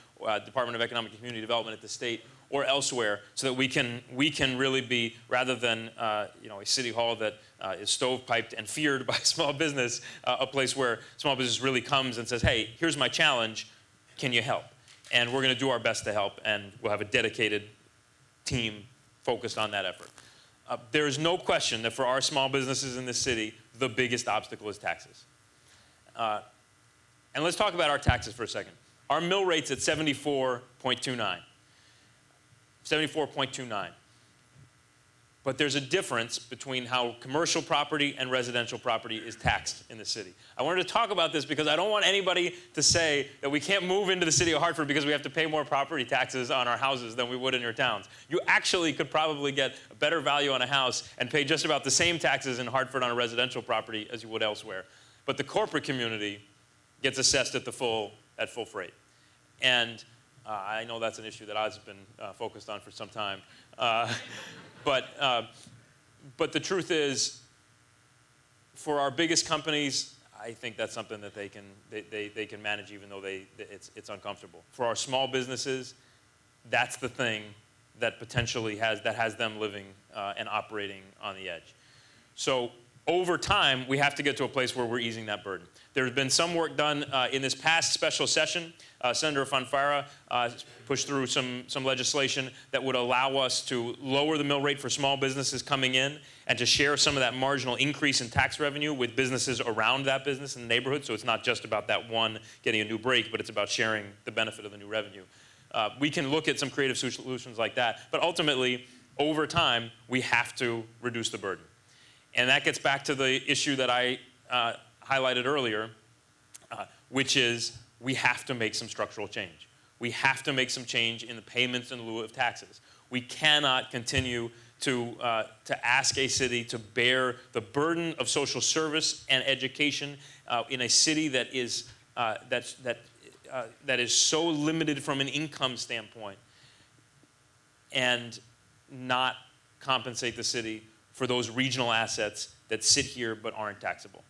S4: Department of Economic and Community Development at the state, or elsewhere, so that we can really be, rather than a City Hall that is stovepiped and feared by small business, a place where small business really comes and says, hey, here's my challenge, can you help? And we're going to do our best to help, and we'll have a dedicated team focused on that effort. There is no question that for our small businesses in this city, the biggest obstacle is taxes. And let's talk about our taxes for a second. Our mill rate's at 74.29. 74.29. But there's a difference between how commercial property and residential property is taxed in the city. I wanted to talk about this because I don't want anybody to say that we can't move into the city of Hartford because we have to pay more property taxes on our houses than we would in your towns. You actually could probably get a better value on a house and pay just about the same taxes in Hartford on a residential property as you would elsewhere. But the corporate community gets assessed at full freight. And I know that's an issue that I've been focused on for some time. But the truth is, for our biggest companies, I think that's something that they can manage, even though it's uncomfortable. For our small businesses, that's the thing that potentially has them living and operating on the edge. So over time, we have to get to a place where we're easing that burden. There's been some work done in this past special session. Senator Fonfara pushed through some legislation that would allow us to lower the mill rate for small businesses coming in and to share some of that marginal increase in tax revenue with businesses around that business in the neighborhood. So it's not just about that one getting a new break, but it's about sharing the benefit of the new revenue. We can look at some creative solutions like that, but ultimately, over time, we have to reduce the burden. And that gets back to the issue that I highlighted earlier, which is we have to make some structural change. We have to make some change in the payments in lieu of taxes. We cannot continue to ask a city to bear the burden of social service and education in a city that is so limited from an income standpoint, and not compensate the city for those regional assets that sit here but aren't taxable.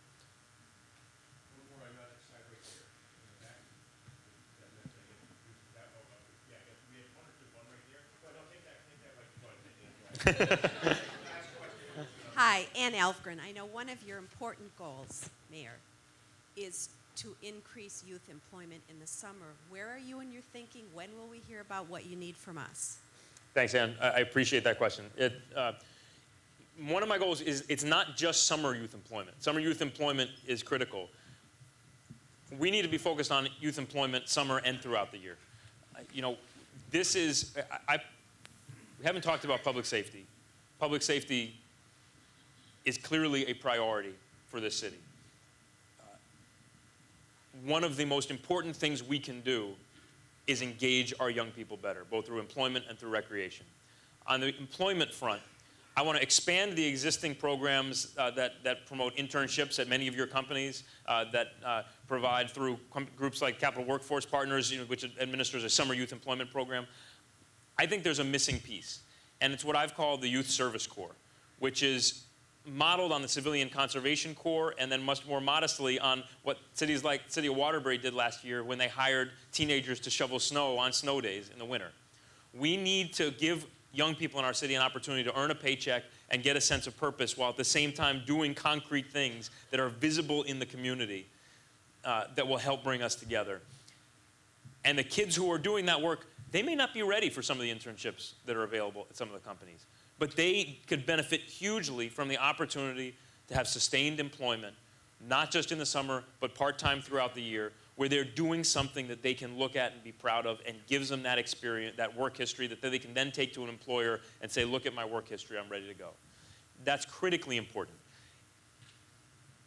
S12: Hi, Ann Alfgren. I know one of your important goals, Mayor, is to increase youth employment in the summer. Where are you in your thinking? When will we hear about what you need from us?
S4: Thanks, Ann. I appreciate that question. One of my goals is it's not just summer youth employment. Summer youth employment is critical. We need to be focused on youth employment summer and throughout the year. This is, we haven't talked about public safety. Public safety is clearly a priority for this city. One of the most important things we can do is engage our young people better, both through employment and through recreation. On the employment front, I want to expand the existing programs that promote internships at many of your companies, that provide through groups like Capital Workforce Partners, which administers a summer youth employment program. I think there's a missing piece, and it's what I've called the Youth Service Corps, which is modeled on the Civilian Conservation Corps, and then much more modestly on what cities like City of Waterbury did last year when they hired teenagers to shovel snow on snow days in the winter. We need to give young people in our city an opportunity to earn a paycheck and get a sense of purpose while at the same time doing concrete things that are visible in the community that will help bring us together. And the kids who are doing that work, they may not be ready for some of the internships that are available at some of the companies, but they could benefit hugely from the opportunity to have sustained employment, not just in the summer, but part-time throughout the year, where they're doing something that they can look at and be proud of and gives them that experience, that work history that they can then take to an employer and say, look at my work history, I'm ready to go. That's critically important.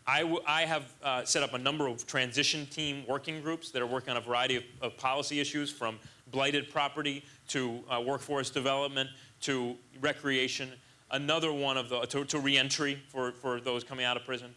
S4: I have set up a number of transition team working groups that are working on a variety of policy issues, from blighted property to workforce development to recreation. Another one of the, to reentry for those coming out of prison.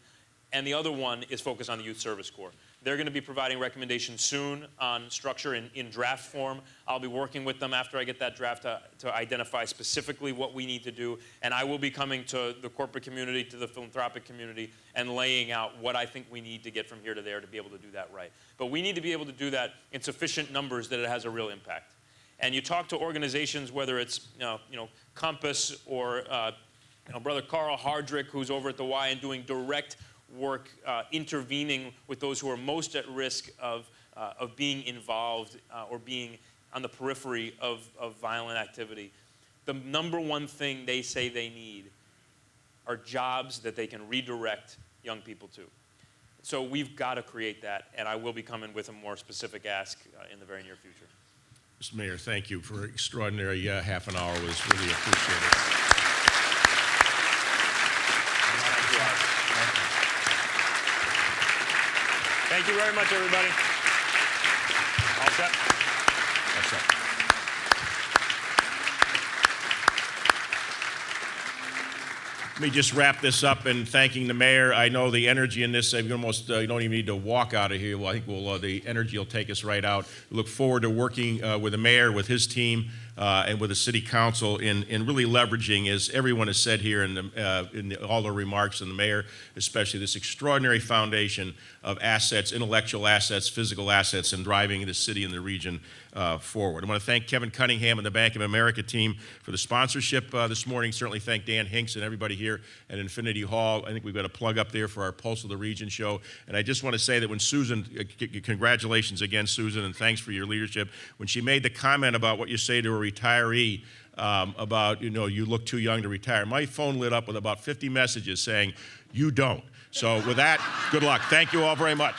S4: And the other one is focused on the Youth Service Corps. They're going to be providing recommendations soon on structure in draft form. I'll be working with them after I get that draft to identify specifically what we need to do. And I will be coming to the corporate community, to the philanthropic community, and laying out what I think we need to get from here to there to be able to do that right. But we need to be able to do that in sufficient numbers that it has a real impact. And you talk to organizations, whether it's Compass or Brother Carl Hardrick, who's over at the Y and doing direct work intervening with those who are most at risk of being involved or being on the periphery of violent activity. The number one thing they say they need are jobs that they can redirect young people to. So we've got to create that, and I will be coming with a more specific ask in the very near future.
S1: Mr. Mayor, thank you for extraordinary half an hour. Was really appreciated.
S4: Thank you very much, everybody. All set?
S1: All set. Let me just wrap this up in thanking the mayor. I know the energy in this, you almost you don't even need to walk out of here. Well, I think the energy will take us right out. We look forward to working with the mayor, with his team, and with the city council in really leveraging, as everyone has said here in all the remarks, and the mayor especially, this extraordinary foundation of assets, intellectual assets, physical assets, and driving the city and the region forward. I want to thank Kevin Cunningham and the Bank of America team for the sponsorship this morning. Certainly thank Dan Hinks and everybody here at Infinity Hall. I think we've got a plug up there for our Pulse of the Region show. And I just want to say that when Susan, congratulations again, Susan, and thanks for your leadership. When she made the comment about what you say to a retiree, about, you look too young to retire, my phone lit up with about 50 messages saying, you don't. So with that, good luck. Thank you all very much.